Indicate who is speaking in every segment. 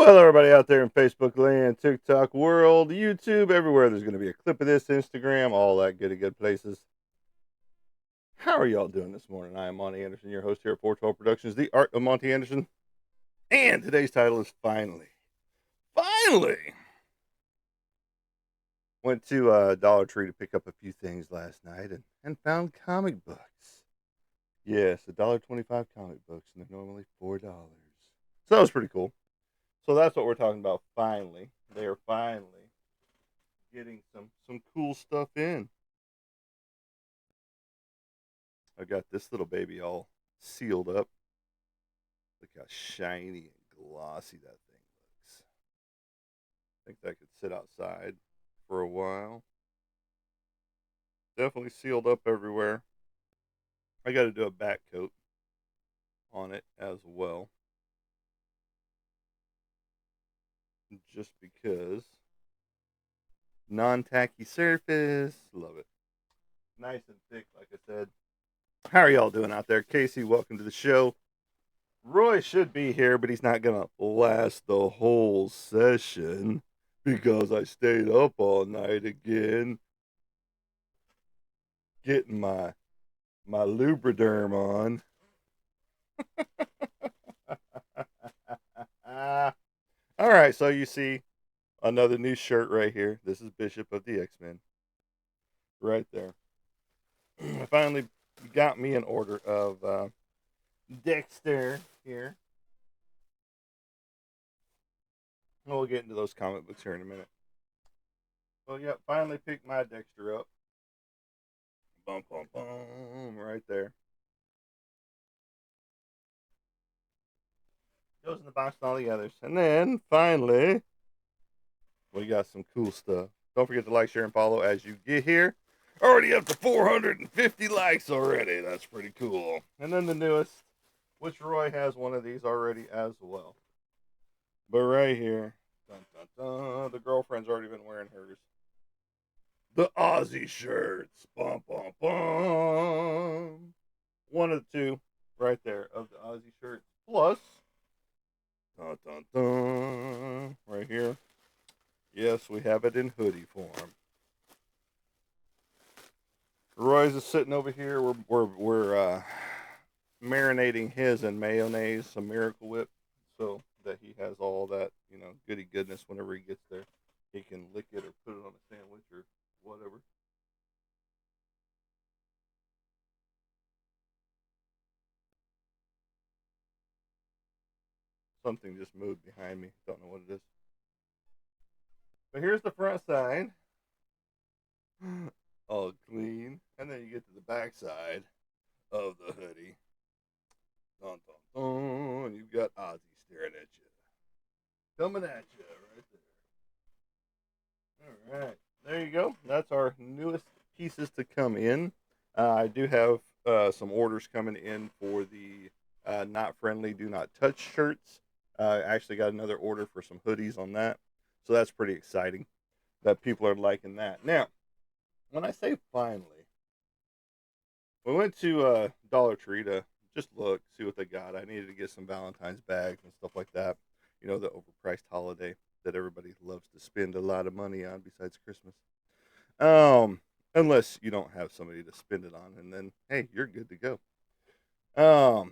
Speaker 1: Hello, everybody out there in Facebook land, TikTok world, YouTube, everywhere. There's going to be a clip of this, Instagram, all that good places. How are y'all doing this morning? I am Monty Anderson, your host here at 412 Productions, The Art of Monty Anderson. And today's title is Finally. Finally! Went to Dollar Tree to pick up a few things last night and found comic books. Yes, $1.25 comic books, and they're normally $4. So that was pretty cool. So that's what we're talking about. Finally, they are finally getting some cool stuff in. I got this little baby all sealed up. Look how shiny and glossy that thing looks. I think that could sit outside for a while. Definitely sealed up everywhere. I got to do a back coat on it as well. Just because. Non-tacky surface. Love it. Nice and thick, like I said. How are y'all doing out there? Casey, welcome to the show. Roy should be here, but he's not going to last the whole session because I stayed up all night again getting my lubriderm on. All right, so you see another new shirt right here. This is Bishop of the X-Men. Right there. I finally got me an order of Dexter here. We'll get into those comic books here in a minute. Well, yeah, finally picked my Dexter up. Bum, bum, bum, right there. Goes in the box and all the others. And then, finally, we got some cool stuff. Don't forget to like, share, and follow as you get here. Already up to 450 likes already. That's pretty cool. And then the newest, which Roy has one of these already as well. But right here, dun, dun, dun, the girlfriend's already been wearing hers. The Aussie shirts. Bum, bum, bum. One of the two right there of the Aussie shirts. Plus, dun, dun, dun, right here. Yes, we have it in hoodie form. Roy's is sitting over here. We're marinating his in mayonnaise, some Miracle Whip, so that he has all that goody goodness whenever he gets there. He can lick it or put it on a sandwich or whatever. Something just moved behind me. Don't know what it is. But here's the front side. All clean. And then you get to the back side of the hoodie. Dun, dun, dun. You've got Ozzy staring at you. Coming at you right there. All right. There you go. That's our newest pieces to come in. I do have some orders coming in for the Not Friendly, Do Not Touch shirts. I actually got another order for some hoodies on that. So that's pretty exciting that people are liking that. Now, when I say finally, we went to Dollar Tree to just look, see what they got. I needed to get some Valentine's bags and stuff like that. You know, the overpriced holiday that everybody loves to spend a lot of money on besides Christmas. Unless you don't have somebody to spend it on, and then hey, you're good to go.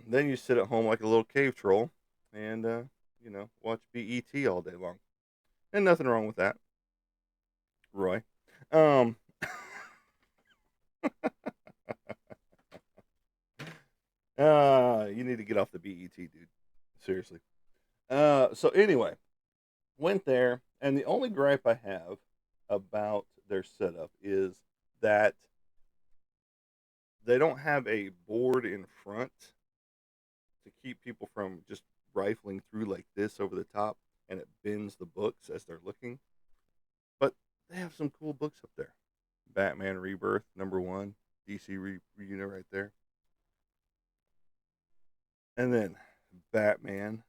Speaker 1: Then you sit at home like a little cave troll and watch BET all day long. And nothing wrong with that. Roy. Um you need to get off the BET, dude. Seriously. So anyway, went there, and the only gripe I have about their setup is that they don't have a board in front to keep people from just rifling through like this over the top, and it bends the books as they're looking. But they have some cool books up there. Batman Rebirth #1, DC reunit right there, and then Batman: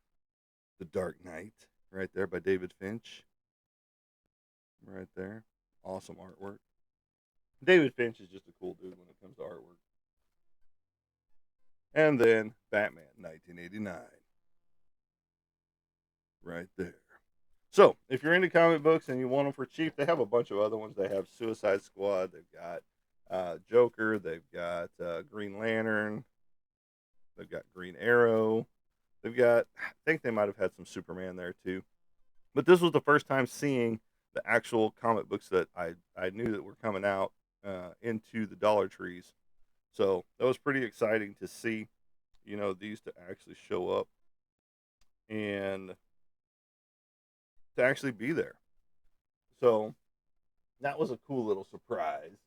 Speaker 1: The Dark Knight right there by David Finch. Right there, awesome artwork. David Finch is just a cool dude when it comes to artwork. And then Batman 1989. Right there. So, if you're into comic books and you want them for cheap, they have a bunch of other ones. They have Suicide Squad. They've got Joker. They've got Green Lantern. They've got Green Arrow. They've got, I think they might have had some Superman there too. But this was the first time seeing the actual comic books that I knew that were coming out into the Dollar Trees. So that was pretty exciting to see, these to actually show up and to actually be there. So that was a cool little surprise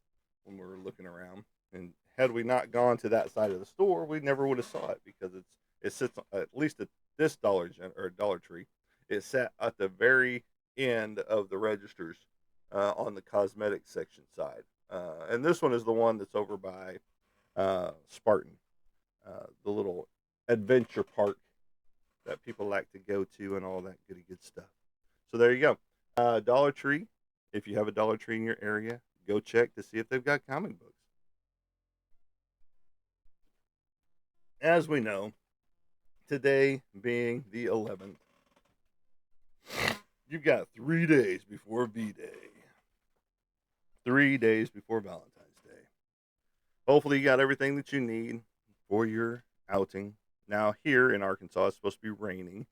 Speaker 1: when we were looking around. And had we not gone to that side of the store, we never would have saw it because it sits at least at this Dollar Tree. It sat at the very end of the registers on the cosmetic section side. And this one is the one that's over by Spartan, the little adventure park that people like to go to and all that goody good stuff. So there you go. Dollar Tree. If you have a Dollar Tree in your area, go check to see if they've got comic books. As we know, today being the 11th, you've got 3 days before V Day. 3 days before Valentine's Day. Hopefully, you got everything that you need for your outing. Now, here in Arkansas, it's supposed to be raining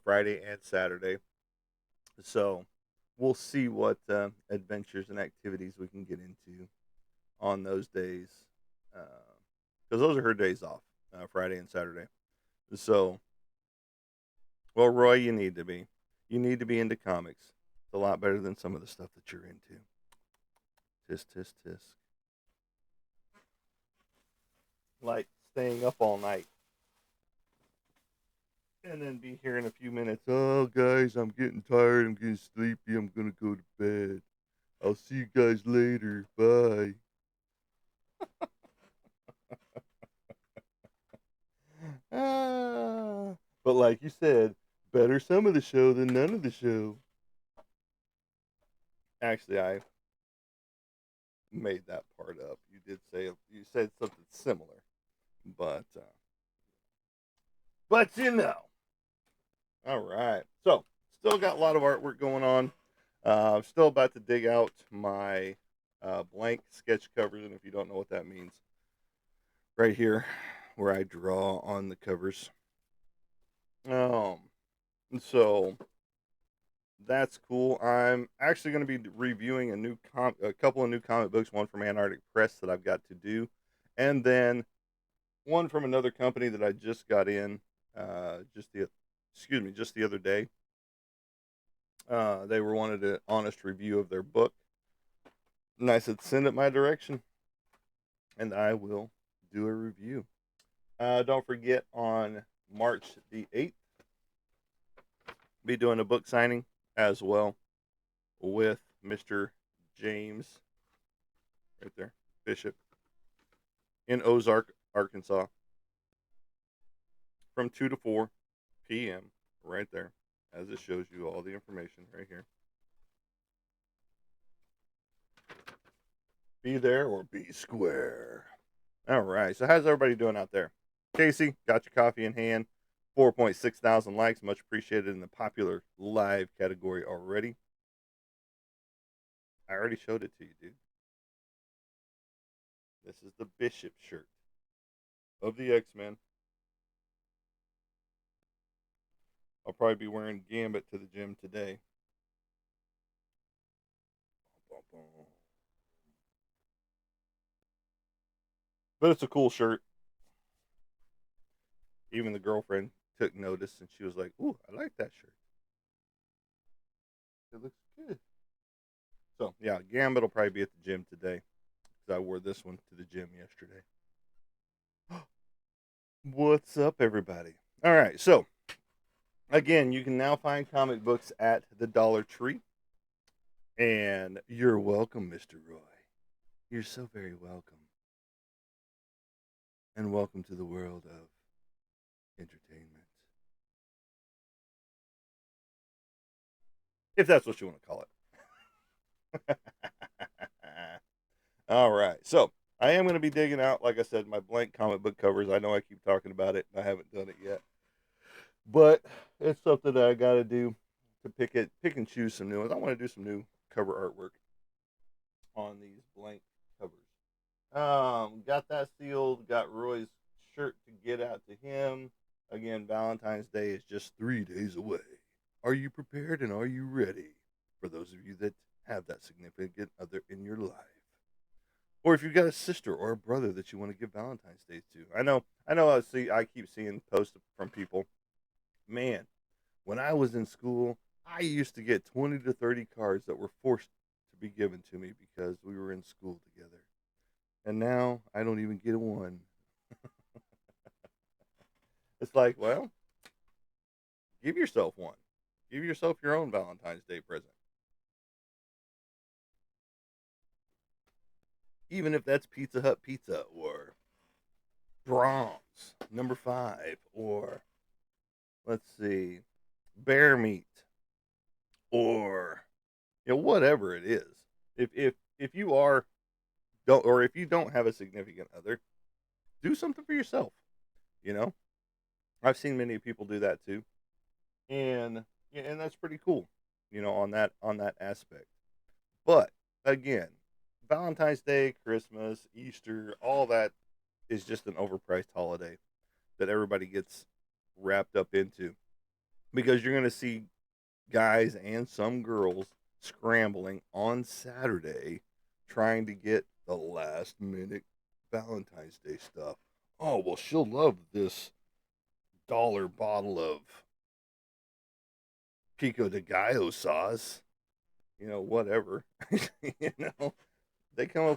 Speaker 1: Friday and Saturday. So, we'll see what adventures and activities we can get into on those days. Because those are her days off, Friday and Saturday. So, well, Roy, you need to be. You need to be into comics. It's a lot better than some of the stuff that you're into. Tisk, tisk, tisk. Like staying up all night. And then be here in a few minutes. Oh, guys, I'm getting tired. I'm getting sleepy. I'm going to go to bed. I'll see you guys later. Bye. But like you said, better some of the show than none of the show. Actually, I made that part up. You said something similar, but you know. All right. So still got a lot of artwork going on. I'm still about to dig out my blank sketch covers, and if you don't know what that means, right here, where I draw on the covers. Um, so that's cool. I'm actually going to be reviewing a couple of new comic books, one from Antarctic Press that I've got to do, and then one from another company that I just got in just the other day. They were wanted an honest review of their book, and I said send it my direction, and I will do a review. Don't forget on March the 8th, be doing a book signing as well with Mr. James, right there, Bishop, in Ozark, Arkansas, from 2 to 4 p.m. right there, as it shows you all the information right here. Be there or be square. All right, so how's everybody doing out there? Casey, got your coffee in hand. 4.6 thousand likes, much appreciated in the popular live category already. I already showed it to you, dude. This is the Bishop shirt of the X-Men. I'll probably be wearing Gambit to the gym today. But it's a cool shirt. Even the girlfriend took notice and she was like, "Ooh, I like that shirt. It looks good." So, yeah, Gambit will probably be at the gym today because I wore this one to the gym yesterday. What's up, everybody? All right, so again, you can now find comic books at the Dollar Tree. And you're welcome, Mr. Roy. You're so very welcome. And welcome to the world of entertainment. If that's what you want to call it. All right. So I am going to be digging out, like I said, my blank comic book covers. I know I keep talking about it, and I haven't done it yet. But it's something that I got to do to pick and choose some new ones. I want to do some new cover artwork on these blank covers. Got that sealed. Got Roy's shirt to get out to him. Again, Valentine's Day is just 3 days away. Are you prepared and are you ready? For those of you that have that significant other in your life, or if you've got a sister or a brother that you want to give Valentine's Day to. I know. I keep seeing posts from people. Man, when I was in school, I used to get 20 to 30 cards that were forced to be given to me because we were in school together. And now I don't even get one. It's like, well, give yourself one. Give yourself your own Valentine's Day present. Even if that's Pizza Hut pizza or Brahms number 5 or let's see, bear meat or whatever it is. If you are don't or if you don't have a significant other, do something for yourself. You know, I've seen many people do that too, and yeah, and that's pretty cool. On that aspect. But again, Valentine's Day, Christmas, Easter, all that is just an overpriced holiday that everybody gets wrapped up into because you're going to see guys and some girls scrambling on Saturday trying to get the last minute Valentine's Day stuff. Oh, well, she'll love this bottle of Pico de Gallo sauce. Whatever. you know,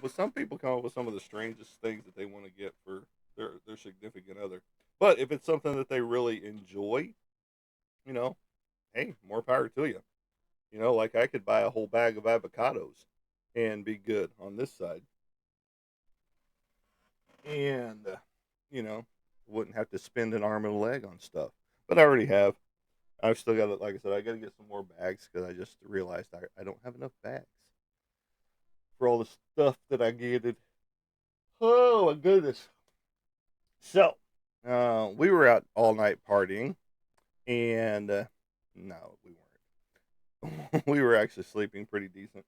Speaker 1: some people come up with some of the strangest things that they want to get for their significant other. But if it's something that they really enjoy, you know, hey, more power to you. Like I could buy a whole bag of avocados and be good on this side. And, you know, wouldn't have to spend an arm and a leg on stuff. But I already have. I've still got it. Like I said, I got to get some more bags because I just realized I don't have enough bags for all the stuff that I gated. Oh, my goodness. So, we were out all night partying. And, no, we weren't. We were actually sleeping pretty decent.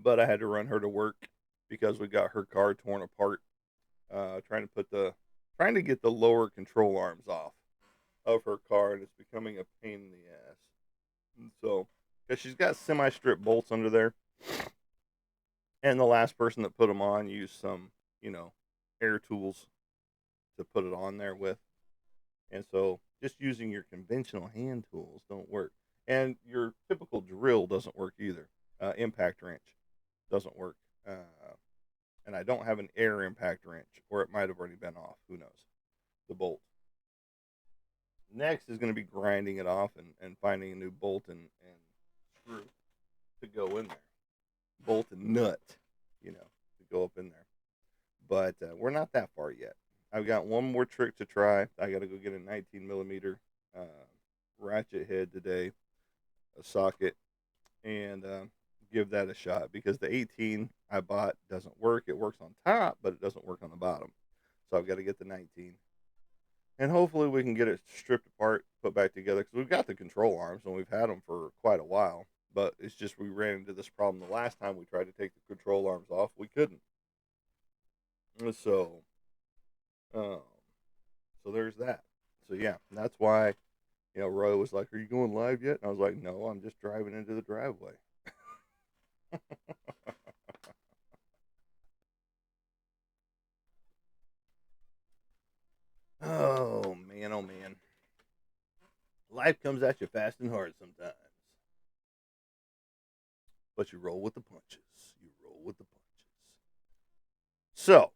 Speaker 1: But I had to run her to work because we got her car torn apart. Trying to get the lower control arms off of her car, and it's becoming a pain in the ass. And so, because she's got semi-strip bolts under there, and the last person that put them on used some, air tools to put it on there with, and so just using your conventional hand tools don't work, and your typical drill doesn't work either. Impact wrench doesn't work. And I don't have an air impact wrench, or it might have already been off. Who knows? The bolt. Next is going to be grinding it off and finding a new bolt and screw to go in there. Bolt and nut, to go up in there. But we're not that far yet. I've got one more trick to try. I got to go get a 19 millimeter ratchet head today, a socket, and give that a shot because the 18 I bought doesn't work. It works on top, but it doesn't work on the bottom. So I've got to get the 19. And hopefully we can get it stripped apart, put back together because we've got the control arms and we've had them for quite a while. But it's just we ran into this problem the last time we tried to take the control arms off. We couldn't. So, um, so there's that. So yeah, that's why, Roy was like, "Are you going live yet?" And I was like, "No, I'm just driving into the driveway." Oh man, oh man. Life comes at you fast and hard sometimes. But you roll with the punches. You roll with the punches. So,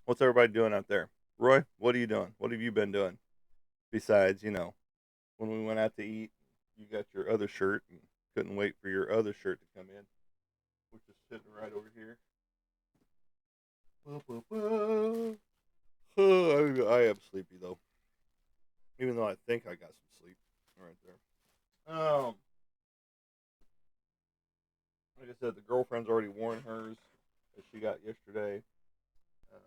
Speaker 1: what's everybody doing out there? Roy, what are you doing? What have you been doing? Besides, when we went out to eat, you got your other shirt and couldn't wait for your other shirt to come in, which is sitting right over here. Oh, I am sleepy though, even though I think I got some sleep right there. Like I said, the girlfriend's already worn hers that she got yesterday. Uh,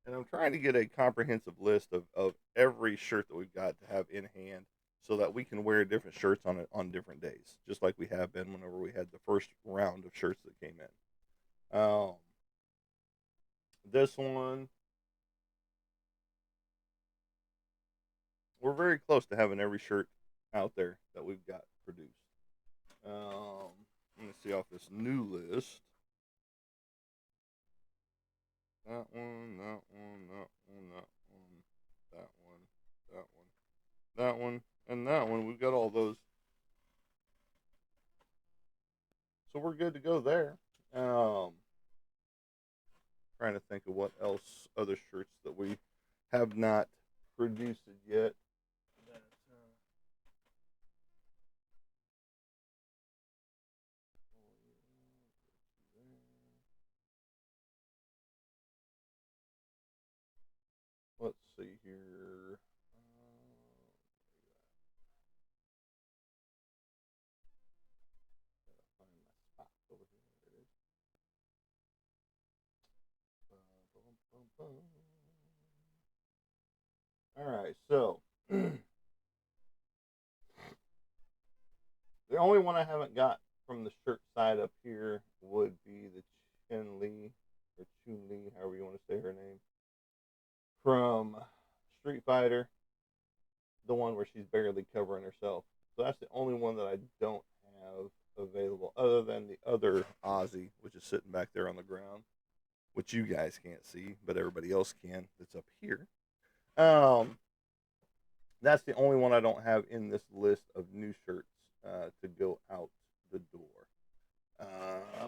Speaker 1: and I'm trying to get a comprehensive list of every shirt that we've got to have in hand so that we can wear different shirts on it on different days, just like we have been whenever we had the first round of shirts that came in. This one, we're very close to having every shirt out there that we've got produced. Let me see off this new list. That one, that one, that one, that one, that one, that one, that one, and that one. We've got all those, so we're good to go there. Trying to think of what else, other shirts that we have not produced yet. Let's see here. Find my spot over here. There it is. All right, so the only one I haven't got from the shirt side up here would be the Chen Li or Chun Li, however you want to say her name, from Street Fighter, the one where she's barely covering herself. So that's the only one that I don't have available, other than the other Aussie, which is sitting back there on the ground, which you guys can't see, but everybody else can. That's up here. Um, that's the only one I don't have in this list of new shirts to go out the door.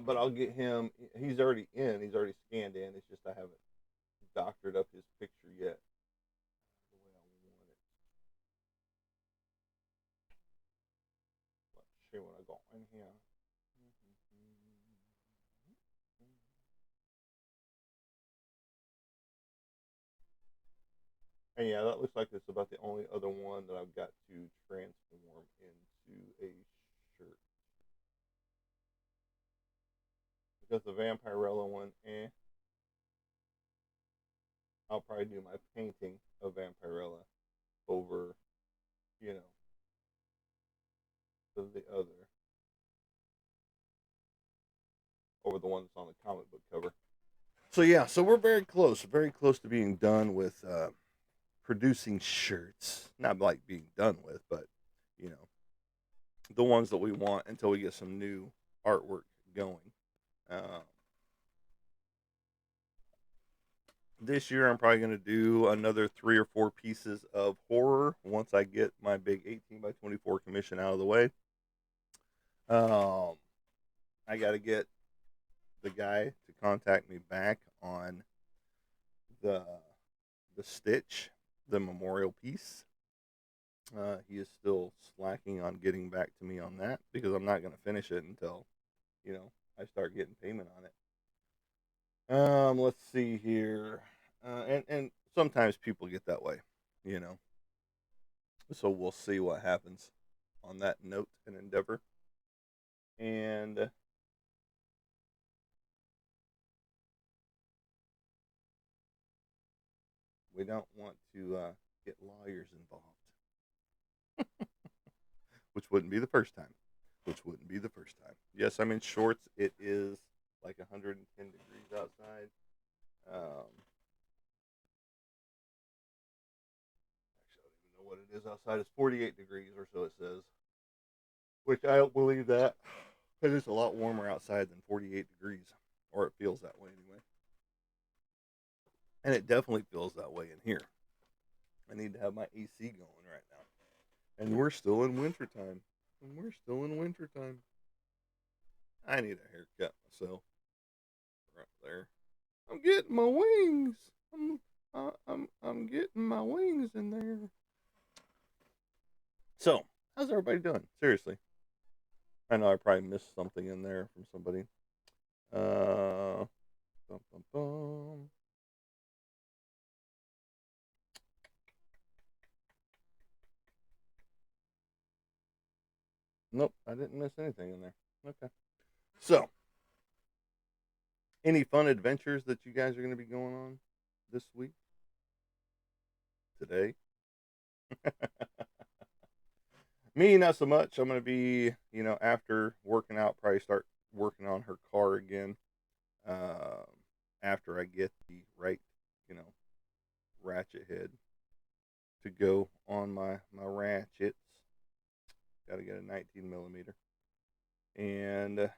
Speaker 1: But I'll get him. He's already in. He's already scanned in. It's just I haven't doctored up his picture yet the way I want it. Let's see what I got in here. And yeah, that looks like it's about the only other one that I've got to transform into a shirt. Because the Vampirella one, I'll probably do my painting of Vampirella over, you know, the other, over the one that's on the comic book cover. So yeah, so we're very close to being done with producing shirts. Not like being done with, but you know, the ones that we want until we get some new artwork going. Uh, this year, I'm probably going to do another 3 or 4 pieces of horror once I get my big 18 by 24 commission out of the way. I got to get the guy to contact me back on the Stitch, the memorial piece. He is still slacking on getting back to me on that because I'm not going to finish it until, you know, I start getting payment on it. Let's see here, and sometimes people get that way, you know. So we'll see what happens on that note and endeavor. And we don't want to get lawyers involved, which wouldn't be the first time. Which wouldn't be the first time. Yes, I'm in shorts. It is like 110 degrees outside. Actually, I don't even know what it is outside. It's 48 degrees or so it says, which I don't believe that. But it's a lot warmer outside than 48 degrees, or it feels that way anyway. And it definitely feels that way in here. I need to have my AC going right now. And we're still in wintertime. And we're still in wintertime. I need a haircut myself. Right there. I'm getting my wings. I'm getting my wings in there. So, how's everybody doing? Seriously. I know I probably missed something in there from somebody. Bum, bum, bum. Nope, I didn't miss anything in there. Okay. So, any fun adventures that you guys are going to be going on this week? Today? Me, not so much. I'm gonna be, after working out, probably start working on her car again. Um, After I get the right, you know, ratchet head to go on my ratchets. Got to get a 19 millimeter, and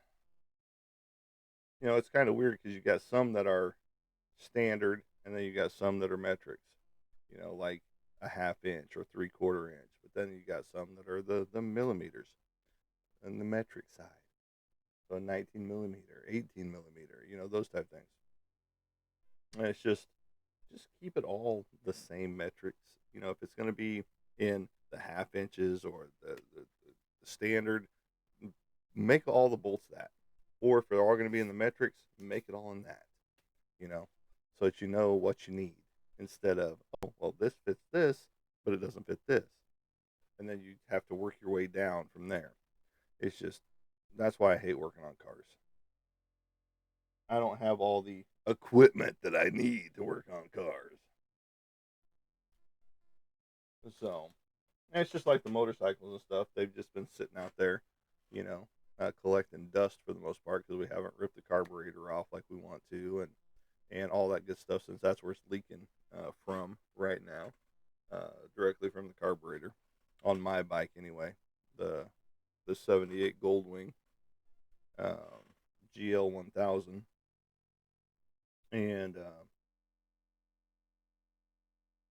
Speaker 1: it's kind of weird because you got some that are standard, and then you got some that are metrics. Like a half inch or 3/4 inch. But then you got some that are the millimeters and the metric side. So 19 millimeter, 18 millimeter, those type things. And it's just keep it all the same metrics. If it's going to be in the half inches or the standard, make all the bolts that. Or if they're all going to be in the metrics, make it all in that, you know, so that you know what you need instead of, oh, well, this fits this, but it doesn't fit this. And then you have to work your way down from there. It's just, that's why I hate working on cars. I don't have all the equipment that I need to work on cars. So, and it's just like the motorcycles and stuff. They've just been sitting out there, you know, collecting dust for the most part because we haven't ripped the carburetor off like we want to, and all that good stuff. Since that's where it's leaking from right now, directly from the carburetor on my bike anyway. The '78 Goldwing GL 1000, and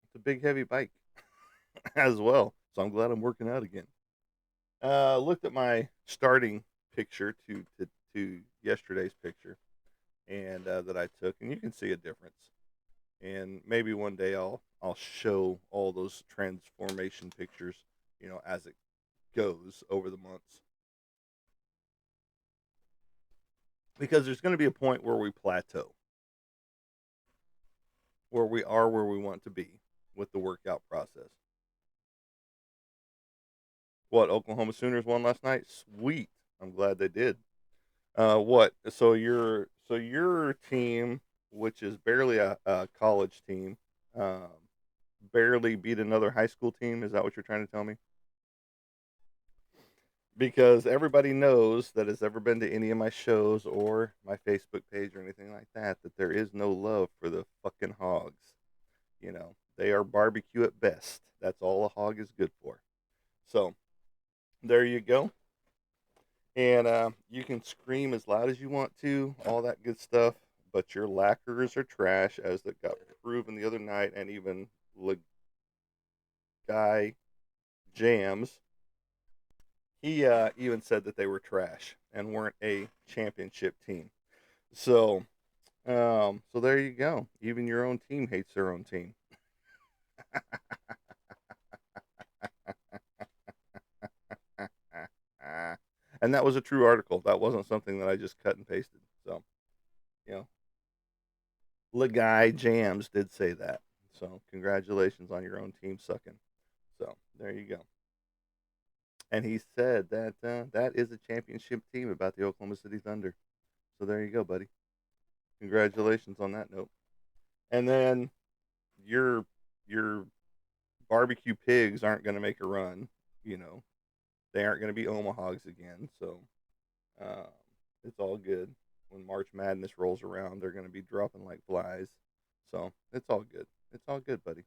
Speaker 1: it's a big heavy bike as well. So I'm glad I'm working out again. Looked at my starting picture to yesterday's picture, and that I took, and you can see a difference. And maybe one day I'll show all those transformation pictures, as it goes over the months, because there's going to be a point where we plateau, where we are where we want to be with the workout process. What, Oklahoma Sooners won last night? Sweet. I'm glad they did. What? So your team, which is barely a college team, um, barely beat another high school team. Is that what you're trying to tell me? Because everybody knows that has ever been to any of my shows or my Facebook page or anything like that, that there is no love for the fucking hogs. They are barbecue at best. That's all a hog is good for. So there you go. And you can scream as loud as you want to, all that good stuff, but your lacquers are trash, as that got proven the other night, and even guy Jams, he even said that they were trash and weren't a championship team. So, so there you go. Even your own team hates their own team. And that was a true article. That wasn't something that I just cut and pasted. So, you know, guy Jams did say that. So, congratulations on your own team sucking. So, there you go. And he said that that is a championship team about the Oklahoma City Thunder. So, there you go, buddy. Congratulations on that note. And then your barbecue pigs aren't going to make a run. You know, they aren't going to be Omahawks again. So, um, it's all good. When March Madness rolls around, they're going to be dropping like flies. So it's all good. It's all good, buddy.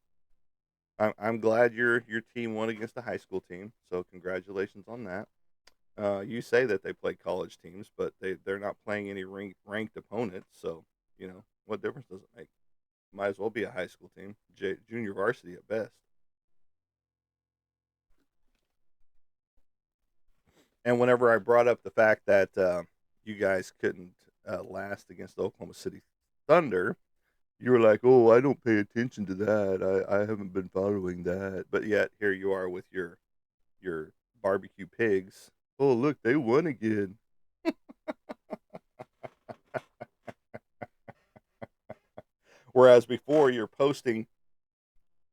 Speaker 1: I'm glad your team won against the high school team. So congratulations on that. You say that they play college teams, but they're not playing any ranked opponents. So what difference does it make? Might as well be a high school team, junior varsity at best. And whenever I brought up the fact that you guys couldn't last against the Oklahoma City Thunder, you were like, "Oh, I don't pay attention to that. I haven't been following that." But yet here you are with your barbecue pigs. Oh, look, they won again. Whereas before, you're posting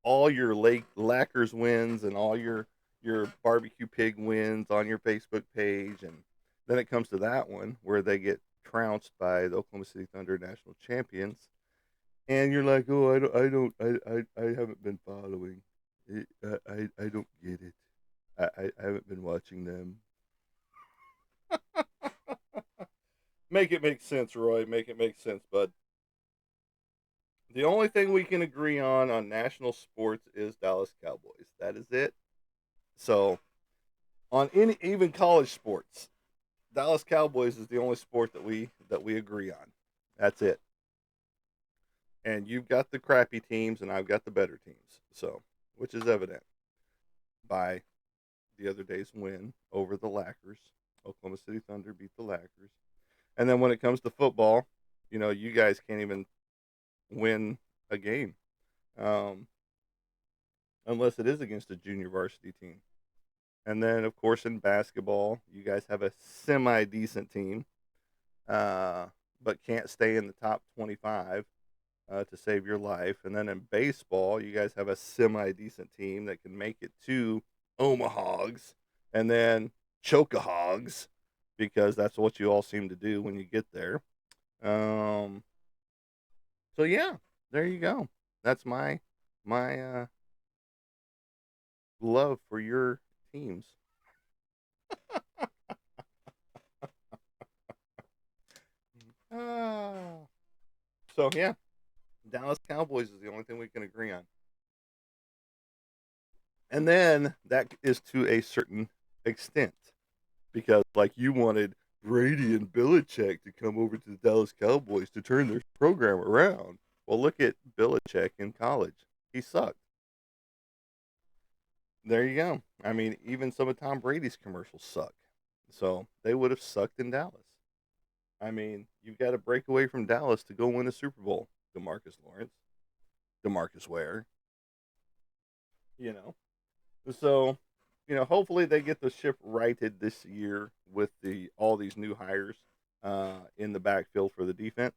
Speaker 1: all your Lake Lackers wins and all your barbecue pig wins on your Facebook page, and then it comes to that one where they get trounced by the Oklahoma City Thunder national champions, and you're like, "Oh, I don't, I haven't been following. I don't get it." I haven't been watching them. Make it make sense, Roy. Make it make sense, bud. The only thing we can agree on national sports is Dallas Cowboys. That is it. So on any even college sports, Dallas Cowboys is the only sport that we agree on. That's it. And you've got the crappy teams, and I've got the better teams. So, which is evident by the other day's win over the Lackers. Oklahoma City Thunder beat the Lackers. And then when it comes to football, you guys can't even win a game um, unless it is against a junior varsity team. And then, of course, in basketball, you guys have a semi decent team, but can't stay in the top 25 to save your life. And then in baseball, you guys have a semi decent team that can make it to Omahogs and then Chokeahogs because that's what you all seem to do when you get there. Um, so yeah, there you go. That's my love for your teams. Ah. So yeah, Dallas Cowboys is the only thing we can agree on. And then that is to a certain extent because, like, you wanted Brady and Belichick to come over to the Dallas Cowboys to turn their program around. Well, look at Belichick in college. He sucked. There you go. I mean, even some of Tom Brady's commercials suck. So they would have sucked in Dallas. I mean, you've got to break away from Dallas to go win a Super Bowl. DeMarcus Lawrence, DeMarcus Ware, you know. So, hopefully they get the ship righted this year with all these new hires in the backfield for the defense,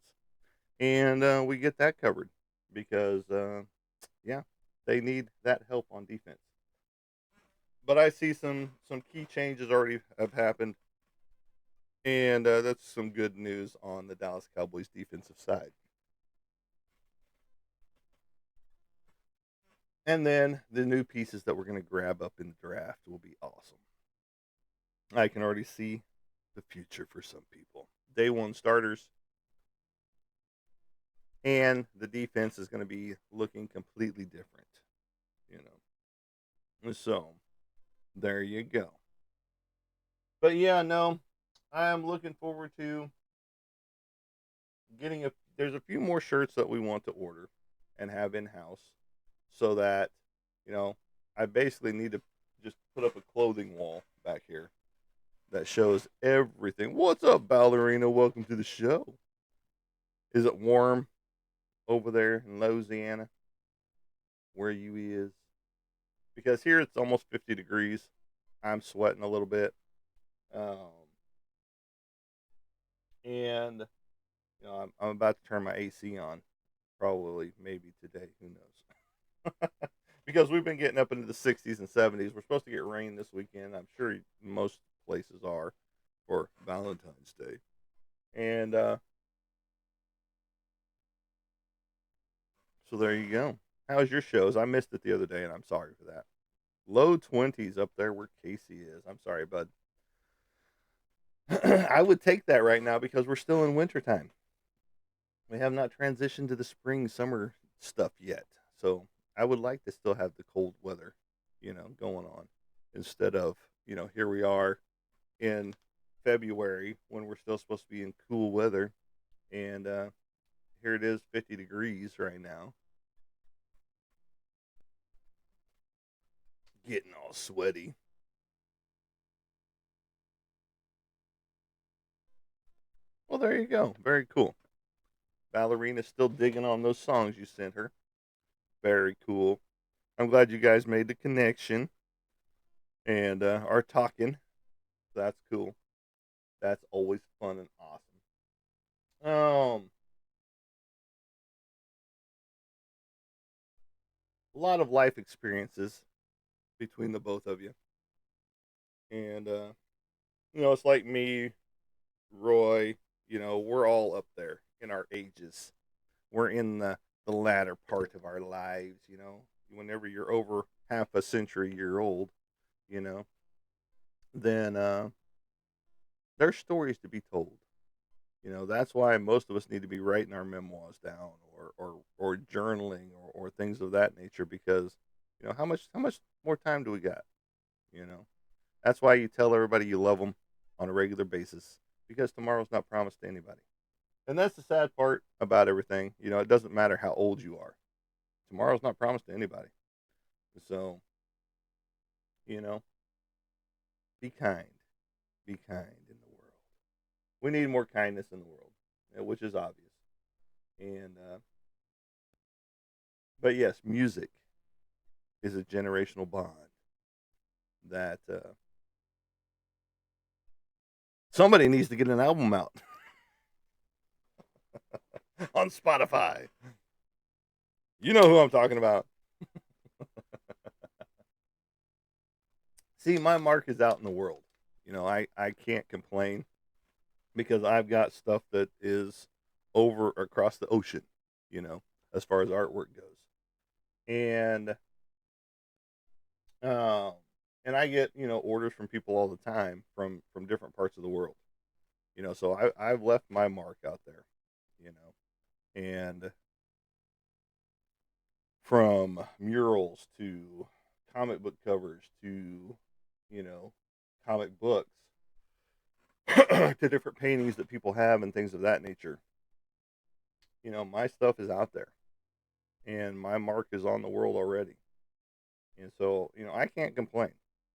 Speaker 1: and we get that covered because yeah, they need that help on defense. But I see some key changes already have happened, and that's some good news on the Dallas Cowboys defensive side. And then the new pieces that we're going to grab up in the draft will be awesome. I can already see the future for some people. Day one starters, and the defense is going to be looking completely different, you know. So there you go. But yeah, no, I'm looking forward to getting a. There's a few more shirts that we want to order and have in house, so that you know, I basically need to just put up a clothing wall back here that shows everything. What's up, ballerina? Welcome to the show. Is it warm over there in Louisiana where you is? Because here it's almost 50 degrees. I'm sweating a little bit. Um, and I'm about to turn my AC on, probably, maybe today. Who knows? Because we've been getting up into the 60s and 70s. We're supposed to get rain this weekend. I'm sure most places are for Valentine's Day. And so there you go. How's your shows? I missed it the other day, and I'm sorry for that. Low 20s up there where Casey is. I'm sorry, bud. I would take that right now because we're still in wintertime. We have not transitioned to the spring summer stuff yet. So I would like to still have the cold weather, going on instead of, here we are in February when we're still supposed to be in cool weather. And here it is 50 degrees right now, getting all sweaty. Well, there you go. Very cool. Ballerina's still digging on those songs you sent her. Very cool. I'm glad you guys made the connection and are talking. That's cool. That's always fun and awesome. A lot of life experiences between the both of you, and it's like me, Roy. We're all up there in our ages. We're in the latter part of our lives. Whenever you're over half a century year old, you know, then there's stories to be told. That's why most of us need to be writing our memoirs down, or journaling, or things of that nature, because how much more time do we got? You know, that's why you tell everybody you love them on a regular basis, because tomorrow's not promised to anybody. And that's the sad part about everything. It doesn't matter how old you are. Tomorrow's not promised to anybody. So, you know, be kind. Be kind in the world. We need more kindness in the world, which is obvious. And but yes, music is a generational bond that somebody needs to get an album out on Spotify. You know who I'm talking about. See, my mark is out in the world. I can't complain because I've got stuff that is over across the ocean, you know, as far as artwork goes. And um and I get, orders from people all the time from different parts of the world. So I've left my mark out there, you know. And from murals to comic book covers to, you know, comic books to different paintings that people have and things of that nature. My stuff is out there and my mark is on the world already. And so, I can't complain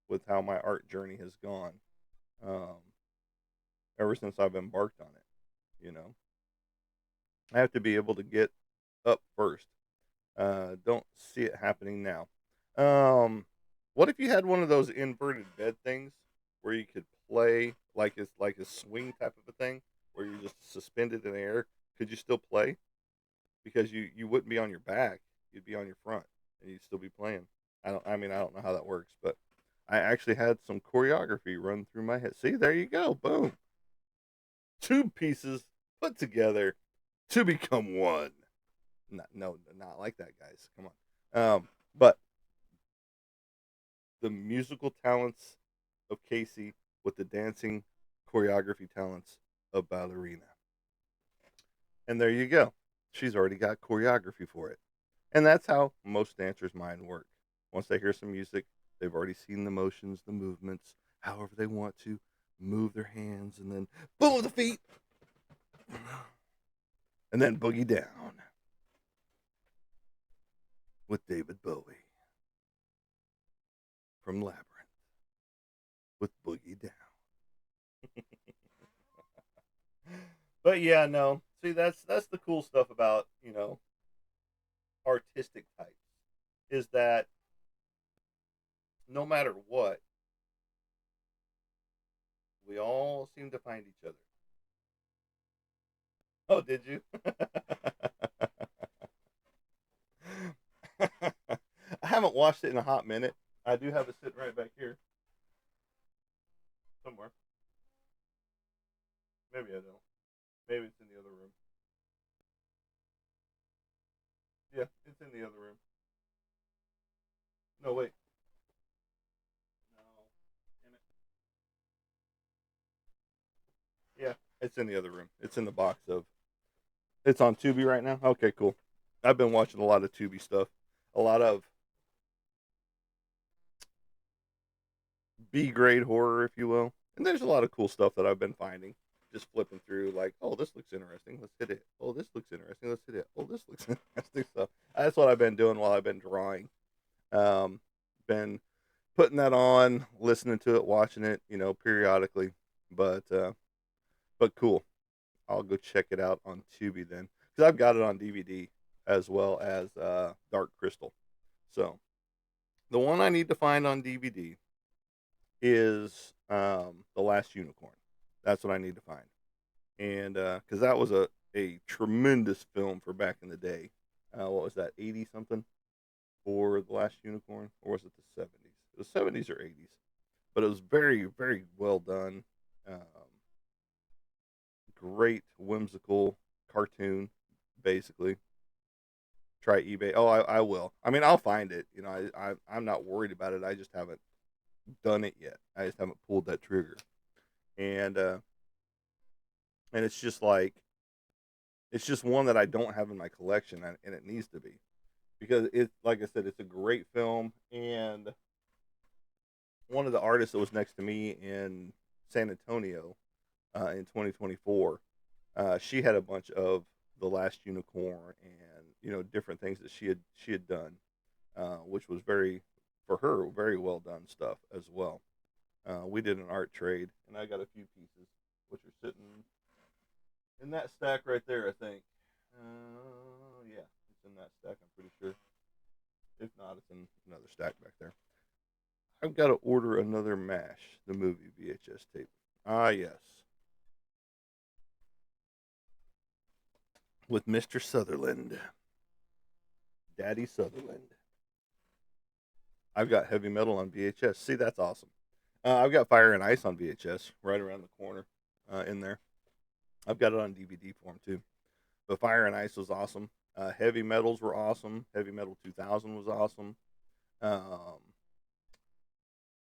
Speaker 1: with how my art journey has gone um, ever since I've embarked on it. I have to be able to get up first. Don't see it happening now. Um, what if you had one of those inverted bed things where you could play like a swing type of a thing where you're just suspended in the air? Could you still play? Because you wouldn't be on your back, you'd be on your front, and you'd still be playing. I don't know how that works, but I actually had some choreography run through my head. See, there you go, boom, two pieces put together to become one. No, not like that, guys. Come on. But the musical talents of Casey with the dancing choreography talents of Ballerina. And there you go. She's already got choreography for it. And that's how most dancers' mind work. Once they hear some music, they've already seen the motions, the movements, however they want to move their hands, and then boom the feet, and then boogie down with David Bowie from Labyrinth with Boogie Down. But yeah, no. See, that's the cool stuff about artistic types, is that no matter what, we all seem to find each other. Oh, did you? I haven't watched it in a hot minute. I do have it sitting right back here somewhere. Maybe I don't. Maybe it's in the other room. Yeah, it's in the other room. No, wait. No. Damn it. Yeah, it's in the other room. It's in the box of. It's on Tubi right now. Okay, cool. I've been watching a lot of Tubi stuff, a lot of B grade horror, if you will. And there's a lot of cool stuff that I've been finding. Just flipping through, like, oh, this looks interesting. Let's hit it. Oh, this looks interesting. Let's hit it. Oh, this looks interesting. So that's what I've been doing while I've been drawing. Um, been putting that on, listening to it, watching it, periodically. But cool. I'll go check it out on Tubi then, because I've got it on DVD as well as Dark Crystal. So the one I need to find on DVD is The Last Unicorn. That's what I need to find, and because that was a tremendous film for back in the day. What was that, 80 something for The Last Unicorn, or was it the 70s? It was 70s or 80s, but it was very very well done. Um, Great whimsical cartoon, basically. Try eBay. Oh, I will. I mean, I'll find it. I'm not worried about it. I just haven't done it yet. I just haven't pulled that trigger. And and it's just like it's just one that I don't have in my collection, and it needs to be because it's like I said, it's a great film. And one of the artists that was next to me in San Antonio in 2024, she had a bunch of The Last Unicorn and different things that she had done, which was very for her very well done stuff as well. We did an art trade, and I got a few pieces which are sitting in that stack right there. I think, yeah, it's in that stack. I'm pretty sure. If not, it's in another stack back there. I've got to order another MASH, the movie VHS tape. Ah, yes, with Mr. Sutherland, Daddy Sutherland. I've got Heavy Metal on VHS. See, that's awesome. I've got Fire and Ice on VHS right around the corner in there. I've got it on DVD form too. But Fire and Ice was awesome. Heavy Metals were awesome. Heavy Metal 2000 was awesome. Um,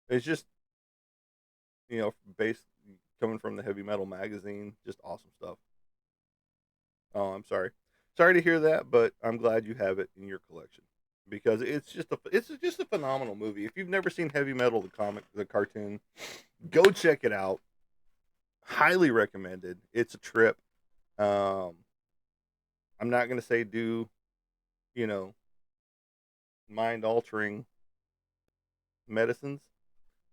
Speaker 1: it's just based coming from the Heavy Metal magazine, just awesome stuff. Oh, I'm sorry. Sorry to hear that, but I'm glad you have it in your collection because it's just a phenomenal movie. If you've never seen Heavy Metal the comic, the cartoon, go check it out. Highly recommended. It's a trip. Um, I'm not gonna say do you know mind altering medicines,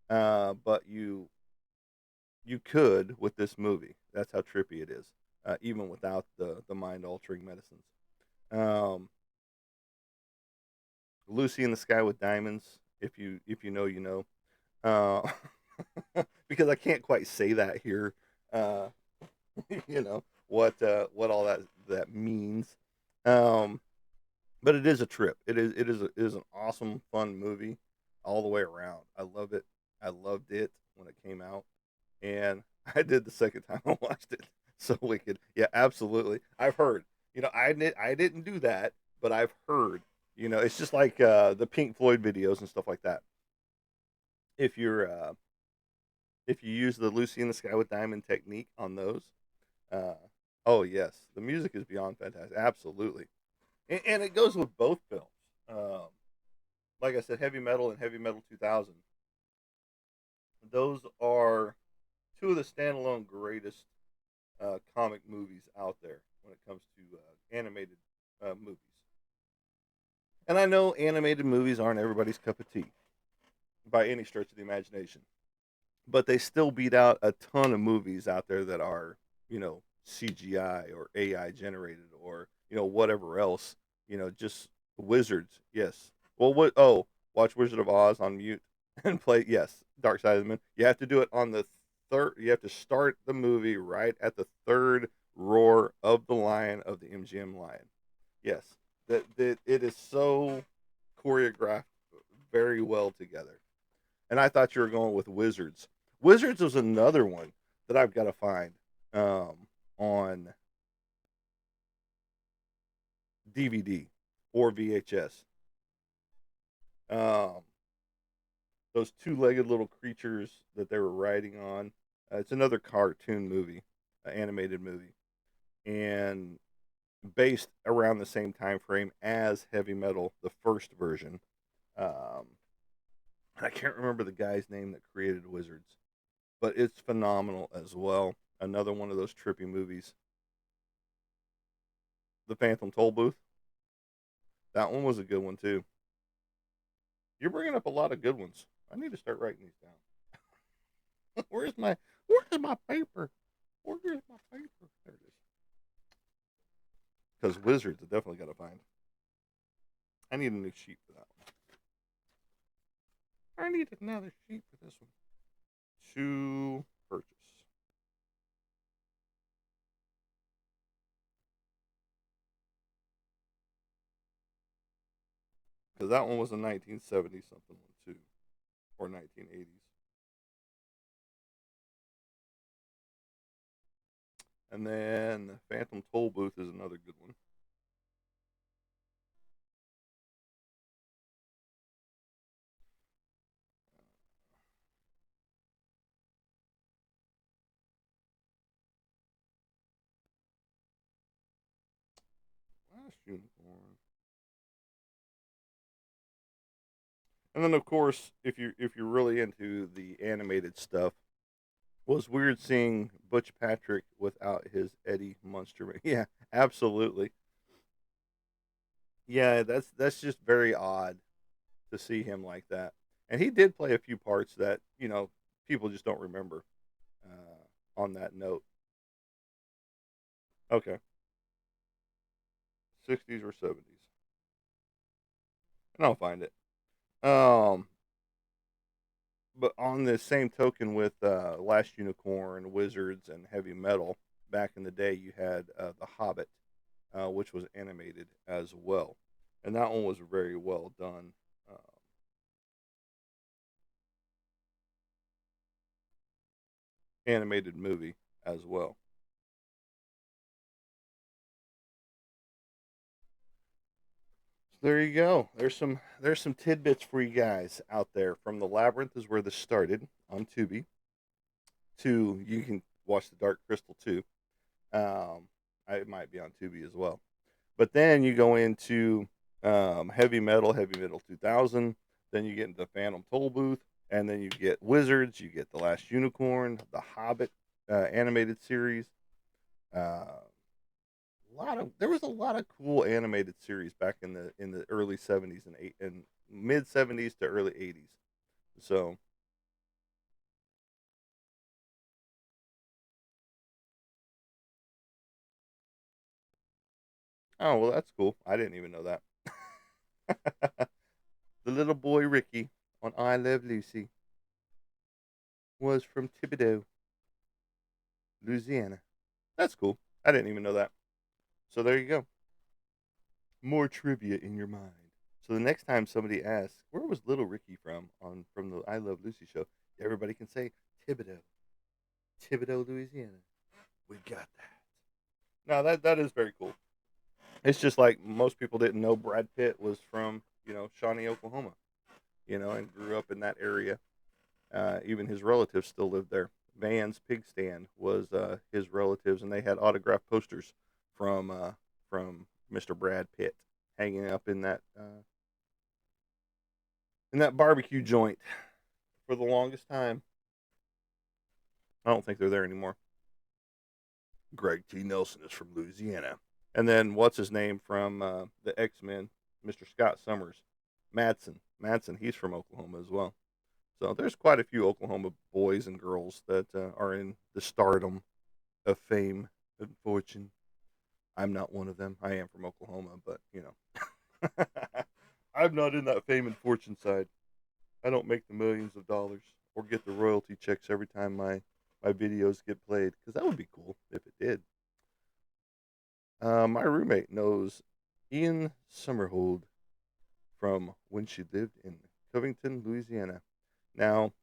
Speaker 1: but you could with this movie. That's how trippy it is, even without the mind altering medicines. Um, Lucy in the Sky with Diamonds. If you know, you know. Because I can't quite say that here. Uh, what all that means. Um, but it is a trip. It is an awesome, fun movie all the way around. I love it. I loved it when it came out, and I did the second time I watched it. So wicked. Yeah, absolutely. I've heard. I didn't do that, but I've heard. It's just like the Pink Floyd videos and stuff like that. If you're if you use the Lucy in the Sky with Diamond technique on those, uh, oh yes, the music is beyond fantastic. Absolutely, and it goes with both films. Um, like I said, Heavy Metal and Heavy Metal 2000. Those are two of the standalone greatest comic movies out there when it comes to animated movies. And I know animated movies aren't everybody's cup of tea by any stretch of the imagination, but they still beat out a ton of movies out there that are, CGI or AI generated or, whatever else, just wizards. Yes. Well, what? Oh, watch Wizard of Oz on mute and play. Yes, Dark Side of the Moon. You have to do it on the third. You have to start the movie right at the third roar of the lion of the MGM lion. Yes, that it is so choreographed very well together. And I thought you were going with Wizards. Wizards was another one that I've got to find on DVD or VHS. Um, those two-legged little creatures that they were riding on. It's another cartoon movie, animated movie, and based around the same time frame as Heavy Metal, the first version. Um, I can't remember the guy's name that created Wizards, but it's phenomenal as well. Another one of those trippy movies. The Phantom Toll Booth. That one was a good one too. You're bringing up a lot of good ones. I need to start writing these down. Where's my paper? Where's my paper? There it is. Because Wizards, I definitely got to find. I need a new sheet for that one. I need another sheet for this one. To purchase. Because that one was a 1970 something one too, or 1980s. And then Phantom Toll Booth is another good one. Last Unicorn. And then of course, if you're really into the animated stuff, was weird seeing Butch Patrick without his Eddie Munster. Yeah, absolutely. Yeah, that's just very odd to see him like that. And he did play a few parts that people just don't remember. On that note, okay, 60s or 70s, and I'll find it. Um, but on the same token, with Last Unicorn, Wizards, and Heavy Metal, back in the day, you had The Hobbit, which was animated as well, and that one was very well done. Uh, Animated movie as well. So there you go. There's some tidbits for you guys out there. From The Labyrinth is where this started on Tubi. To you can watch The Dark Crystal too. It might be on Tubi as well. But then you go into Heavy Metal 2000. Then you get into Phantom Toll Booth, and then you get Wizards. You get The Last Unicorn, The Hobbit animated series. Uh, there was a lot of cool animated series back in the early '70s and mid '70s to early '80s. So, oh well, that's cool. I didn't even know that. The little boy Ricky on I Love Lucy was from Thibodeau, Louisiana. That's cool. I didn't even know that. So there you go. More trivia in your mind. So the next time somebody asks, "Where was Little Ricky from the I Love Lucy show?" Everybody can say Thibodeau, Thibodeau, Louisiana. We got that. No, that is very cool. It's just like most people didn't know Brad Pitt was from Shawnee, Oklahoma, and grew up in that area. Even his relatives still lived there. Van's Pig Stand was his relatives, and they had autographed posters from from Mr. Brad Pitt hanging up in that barbecue joint for the longest time. I don't think they're there anymore. Greg T. Nelson is from Louisiana. And then what's his name from the X Men, Mr. Scott Summers, Madsen. He's from Oklahoma as well. So there's quite a few Oklahoma boys and girls that are in the stardom of fame and fortune. I'm not one of them. I am from Oklahoma, but I'm not in that fame and fortune side. I don't make the millions of dollars or get the royalty checks every time my videos get played, because that would be cool if it did. My roommate knows Ian Summerhold from when she lived in Covington, Louisiana. Now,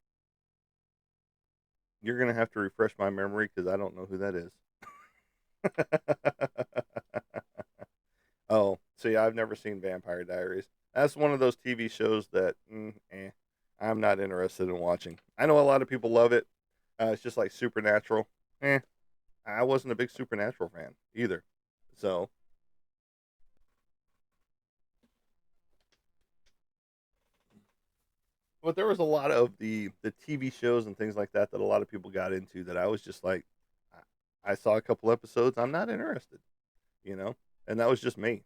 Speaker 1: you're going to have to refresh my memory because I don't know who that is. Oh, see, I've never seen Vampire Diaries. That's one of those TV shows that I'm not interested in watching. I know a lot of people love it. It's just like Supernatural. Eh, I wasn't a big Supernatural fan either. So, but there was a lot of the TV shows and things like that a lot of people got into that I was just like, I saw a couple episodes. I'm not interested, you know, and that was just me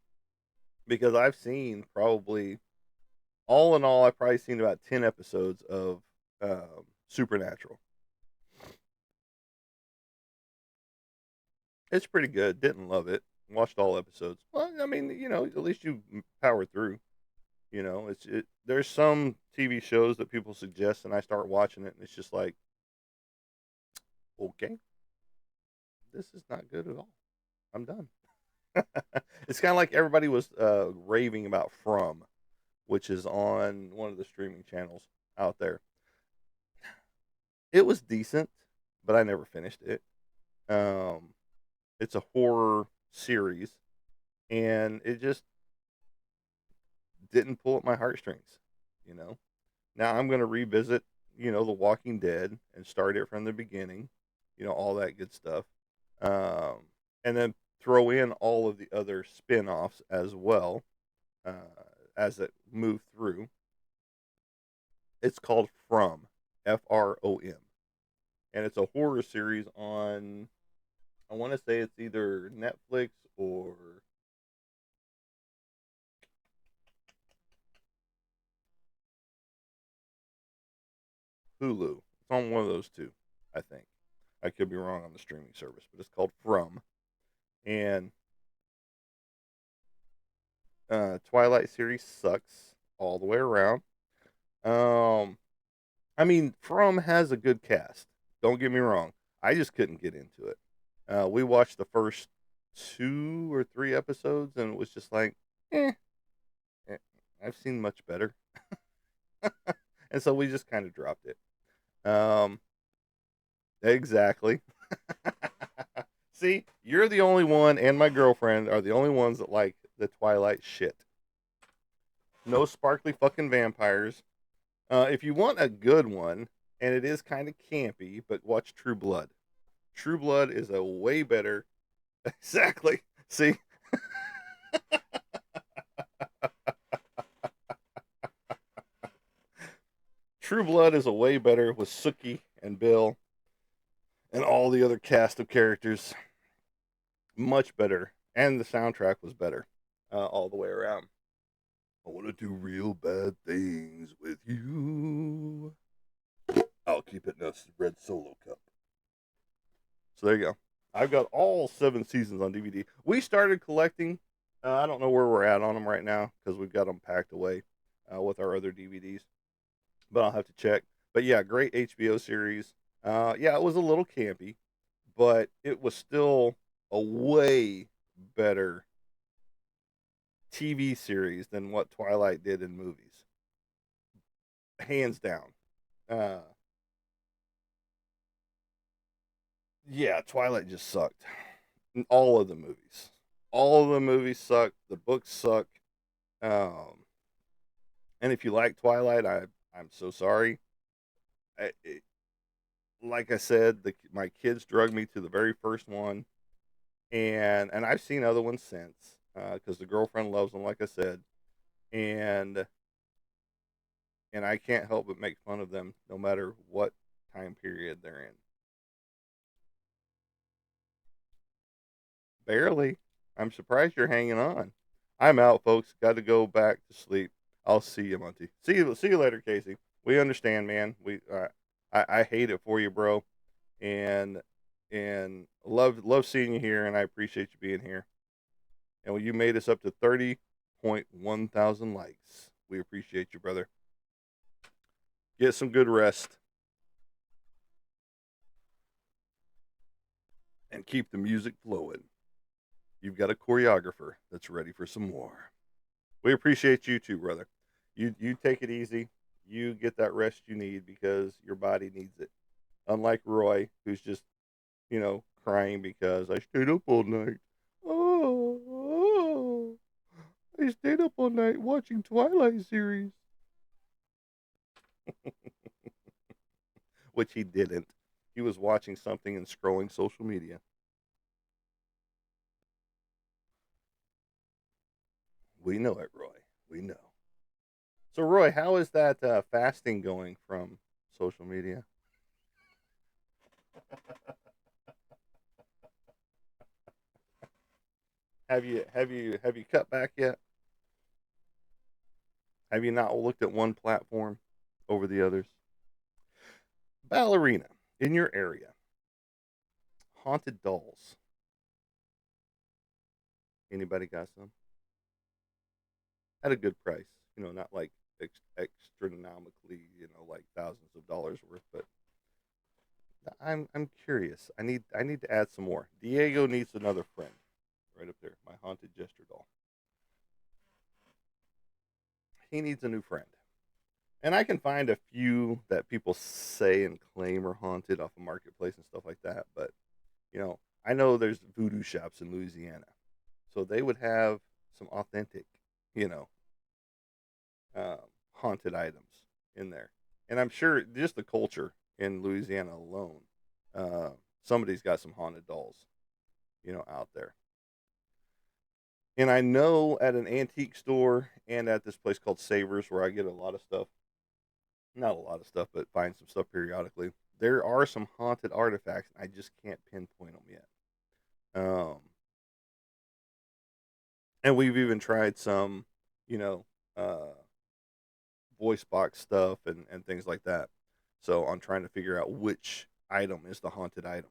Speaker 1: because I've seen probably all in all, I've probably seen about 10 episodes of Supernatural. It's pretty good. Didn't love it. Watched all episodes. Well, I mean, at least you power through. There's some TV shows that people suggest, and I start watching it, and it's just like, okay, this is not good at all. I'm done. It's kind of like everybody was raving about From, which is on one of the streaming channels out there. It was decent, but I never finished it. Um, it's a horror series, and it just didn't pull at my heartstrings. You know. Now I'm going to revisit, The Walking Dead and start it from the beginning. All that good stuff. Um, and then throw in all of the other spin-offs as well, uh, as it moved through. It's called From, From, and it's a horror series on. I want to say it's either Netflix or Hulu. It's on one of those two, I think. I could be wrong on the streaming service, but it's called From. And Twilight series sucks all the way around. Um, I mean, From has a good cast. Don't get me wrong. I just couldn't get into it. We watched the first 2 or 3 episodes, and it was just like, eh, eh, I've seen much better, and so we just kind of dropped it. Um, exactly. See, you're the only one, and my girlfriend are the only ones that like the Twilight shit. No sparkly fucking vampires. If you want a good one, and it is kind of campy, but watch True Blood. True Blood is a way better. Exactly. See, True Blood is a way better with Sookie and Bill and all the other cast of characters. Much better, and the soundtrack was better all the way around. I want to do real bad things with you. I'll keep it in a red solo cup. So there you go. I've got all 7 seasons on DVD. We started collecting. I don't know where we're at on them right now because we've got them packed away with our other DVDs. But I'll have to check. But yeah, great HBO series. Yeah, it was a little campy, but it was still a way better TV series than what Twilight did in movies, hands down. Uh, yeah, Twilight just sucked. All of the movies, all of the movies suck. The books suck. Um, and if you like Twilight, I'm so sorry. It, like I said, my kids drug me to the very first one, and I've seen other ones since because the girlfriend loves them, like I said, and I can't help but make fun of them no matter what time period they're in. Barely. I'm surprised you're hanging on. I'm out, folks. Got to go back to sleep. I'll see you, Monty. See you later, Casey. We understand, man. I hate it for you, bro, and love seeing you here, and I appreciate you being here. And when you made us up to 30.1 thousand likes, we appreciate you, brother. Get some good rest and keep the music flowing. You've got a choreographer that's ready for some more. We appreciate you too, brother. You take it easy. You get that rest you need because your body needs it. Unlike Roy, who's just, crying because I stayed up all night. Oh, I stayed up all night watching Twilight series, which he didn't. He was watching something and scrolling social media. We know it, Roy. We know. So, Roy, how is that fasting going from social media? Have you cut back yet? Have you not looked at one platform over the others? Ballerina in your area. Haunted dolls. Anybody got some? At a good price. Not like astronomically, like thousands of dollars worth, but I'm curious. I need to add some more. Diego needs another friend. Right up there, my haunted jester doll. He needs a new friend. And I can find a few that people say and claim are haunted off a marketplace and stuff like that, but I know there's voodoo shops in Louisiana. So they would have some authentic, you know, haunted items in there. And I'm sure just the culture in Louisiana alone, somebody's got some haunted dolls, out there. And I know at an antique store and at this place called Savers, where I get a lot of stuff, not a lot of stuff, but find some stuff periodically. There are some haunted artifacts. I just can't pinpoint them yet. And we've even tried some, you know, uh, voice box stuff and things like that. So I'm trying to figure out which item is the haunted item,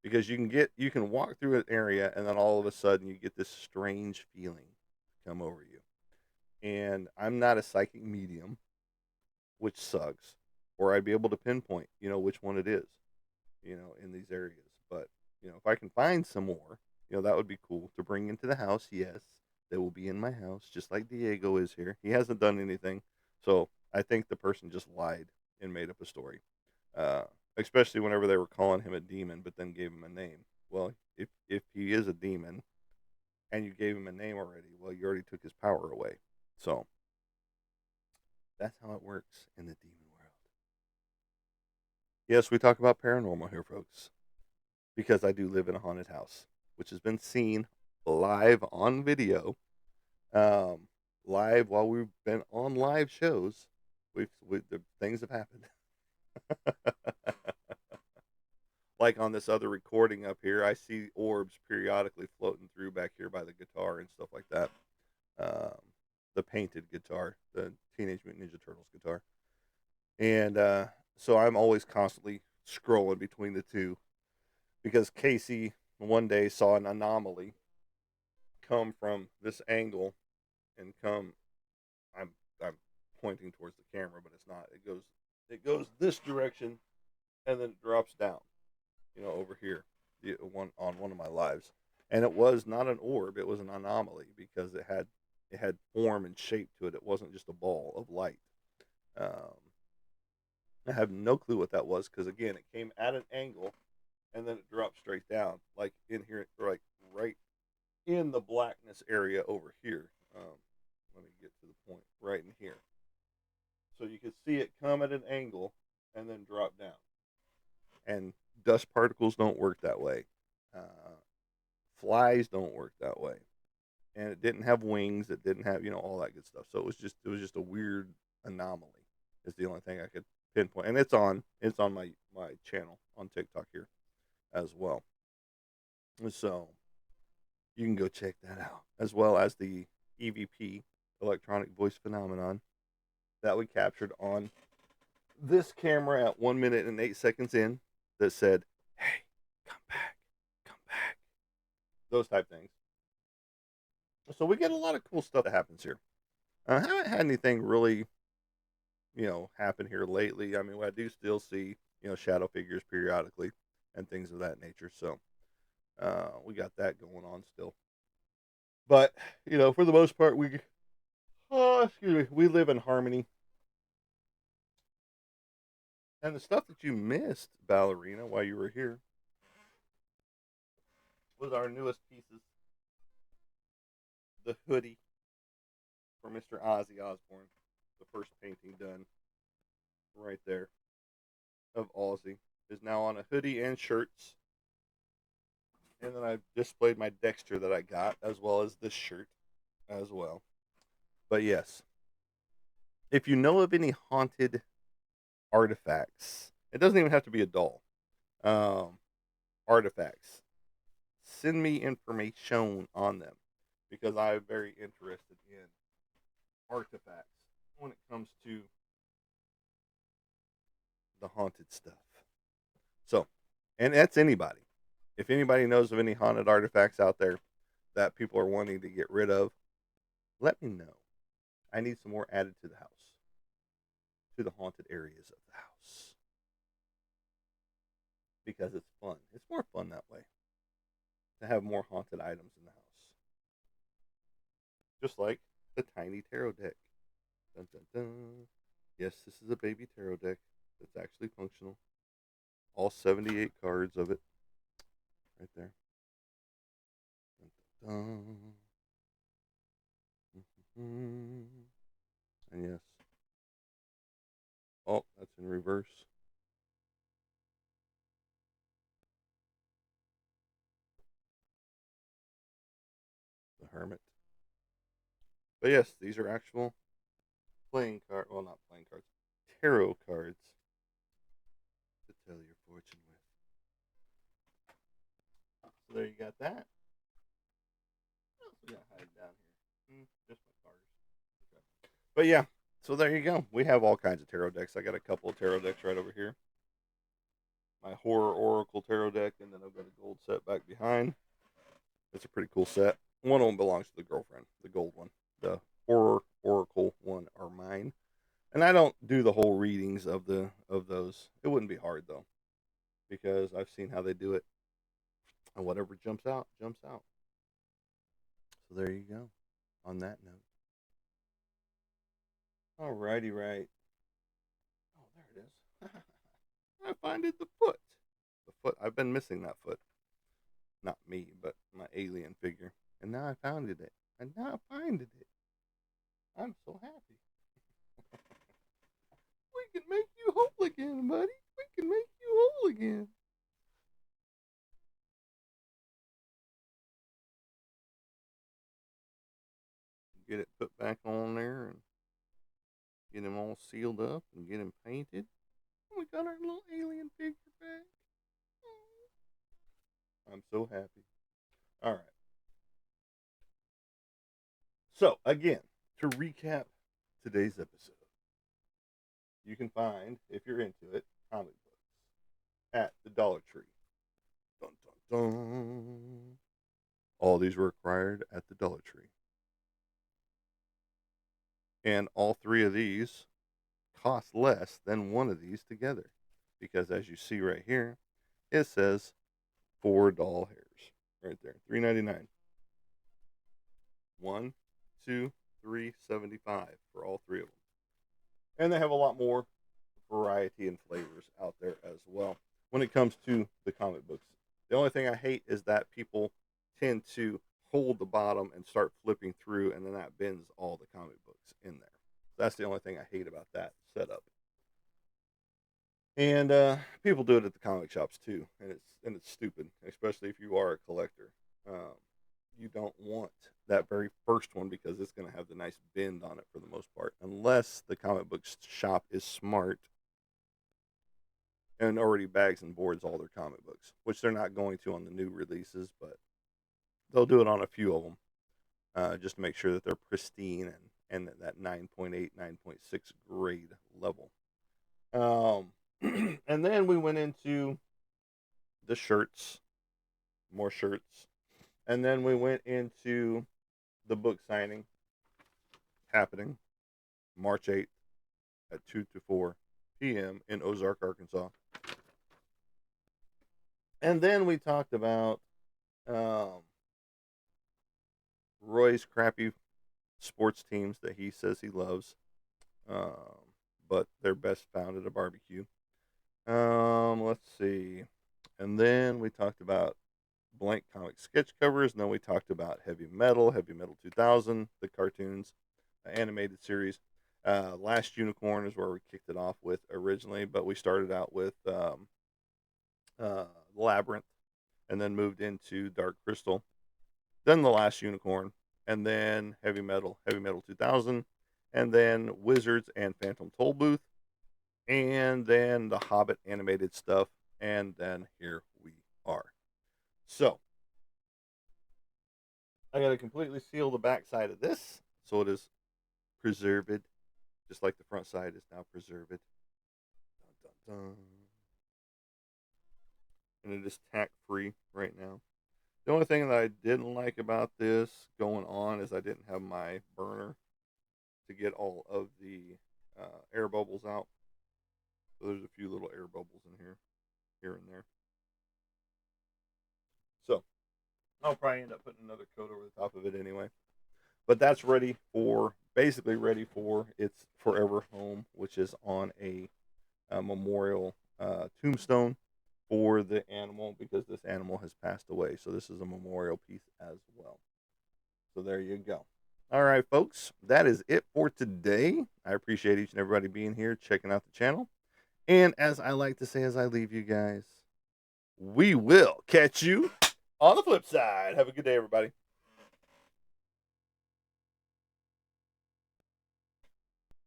Speaker 1: because you can walk through an area and then all of a sudden you get this strange feeling come over you. And I'm not a psychic medium, which sucks, or I'd be able to pinpoint, which one it is, in these areas. But, if I can find some more, that would be cool to bring into the house. Yes, they will be in my house, just like Diego is here. He hasn't done anything. So I think the person just lied and made up a story. Uh, Especially whenever they were calling him a demon, but then gave him a name. Well, if he is a demon and you gave him a name already, well, you already took his power away. So that's how it works in the demon world. Yes, we talk about paranormal here, folks, because I do live in a haunted house, which has been seen live on video, um, live while we've been on live shows. The things have happened. Like on this other recording up here, I see orbs periodically floating through back here by the guitar and stuff like that. Um, the painted guitar, the Teenage Mutant Ninja Turtles guitar, and so I'm always constantly scrolling between the two because Casey one day saw an anomaly come from this angle and come. I'm pointing towards the camera, but it's not. It goes this direction and then it drops down. Over here, the one on one of my lives, and it was not an orb; it was an anomaly because it had form and shape to it. It wasn't just a ball of light. Um, I have no clue what that was because again, it came at an angle and then it dropped straight down, like in here, like right in the blackness area over here. Let me get to the point right in here, so you could see it come at an angle and then drop down. And dust particles don't work that way. Uh, Flies don't work that way. And it didn't have wings. It didn't have all that good stuff. So it was just a weird anomaly. Is the only thing I could pinpoint, and it's on my channel on TikTok here as well. So you can go check that out, as well as the EVP, electronic voice phenomenon, that we captured on this camera at 1 minute and 8 seconds in, that said, "Hey, come back, come back." Those type things. So we get a lot of cool stuff that happens here. I haven't had anything really, happen here lately. I mean, I do still see, shadow figures periodically and things of that nature. So we got that going on still. But, for the most part, we live in harmony. And the stuff that you missed, Ballerina, while you were here, was our newest pieces. The hoodie for Mr. Ozzy Osbourne. The first painting done right there of Ozzy is now on a hoodie and shirts. And then I displayed my Dexter that I got, as well as this shirt as well. But yes, if you know of any haunted artifacts, it doesn't even have to be a doll. Um, Artifacts, send me information on them because I'm very interested in artifacts when it comes to the haunted stuff. So, and that's anybody. If anybody knows of any haunted artifacts out there that people are wanting to get rid of, let me know. I need some more added to the house, to the haunted areas of the house, because it's fun. It's more fun that way to have more haunted items in the house. Just like the tiny tarot deck. Dun, dun, dun. Yes, this is a baby tarot deck that's actually functional. All 78 cards of it right there. Dun, dun, dun. Mm-hmm. And yes. Oh, that's in reverse. The hermit. But yes, these are actual playing card. Well, not playing cards, tarot cards to tell your fortune with. So there you got that. What else we got hiding down here? Just my cards. Okay. But yeah, so there you go. We have all kinds of tarot decks. I got a couple of tarot decks right over here. My horror oracle tarot deck, and then I've got a gold set back behind. It's a pretty cool set. One of them belongs to the girlfriend, the gold one. The horror oracle one are mine. And I don't do the whole readings of those. It wouldn't be hard though, because I've seen how they do it. And whatever jumps out, jumps out. So there you go. On that note. Alrighty, right. Oh, there it is. I find it the foot. The foot. I've been missing that foot. Not me, but my alien figure. And now I found it. And now I find it. I'm so happy. We can make you whole again, buddy. We can make you whole again. Get it put back on there and get him all sealed up and get him painted. We got our little alien figure back. Oh, I'm so happy. All right. So, again, to recap today's episode, you can find, if you're into it, comic books at the Dollar Tree. Dun, dun, dun. All these were acquired at the Dollar Tree. And all three of these cost less than one of these together. Because as you see right here, it says 4 doll hairs. Right there. $3.99. 1, 2, 3, 75 for all three of them. And they have a lot more variety and flavors out there as well when it comes to the comic books. The only thing I hate is that people tend to hold the bottom and start flipping through, and then that bends all the comic books in there. That's the only thing I hate about that setup. And people do it at the comic shops too, and it's stupid, especially if you are a collector. You don't want that very first one because it's going to have the nice bend on it for the most part, unless the comic book shop is smart and already bags and boards all their comic books, which they're not going to on the new releases, but they'll do it on a few of them just to make sure that they're pristine and that 9.8, 9.6 grade level. And then we went into the shirts, more shirts. And then we went into the book signing happening March 8th at 2 to 4 p.m. in Ozark, Arkansas. And then we talked about Roy's crappy sports teams that he says he loves, but they're best found at a barbecue. Let's see. And then we talked about blank comic sketch covers, and then we talked about Heavy Metal 2000, the cartoons, animated series. Last Unicorn is where we kicked it off with originally, but we started out with Labyrinth, and then moved into Dark Crystal, then The Last Unicorn, and then Heavy Metal 2000, and then Wizards and Phantom Tollbooth, and then the Hobbit animated stuff, and then here we are. So, I got to completely seal the back side of this, so it is preserved, just like the front side is now preserved. Dun, dun, dun. And it is tack-free right now. The only thing that I didn't like about this going on is I didn't have my burner to get all of the air bubbles out. So there's a few little air bubbles in here and there. So I'll probably end up putting another coat over the top of it anyway. But that's basically ready for its forever home, which is on a memorial tombstone for the animal, because this animal has passed away. So this is a memorial piece as well. So there you go. All right, folks, that is it for today. I appreciate each and everybody being here, checking out the channel. And as I like to say as I leave you guys, we will catch you on the flip side. Have a good day, everybody.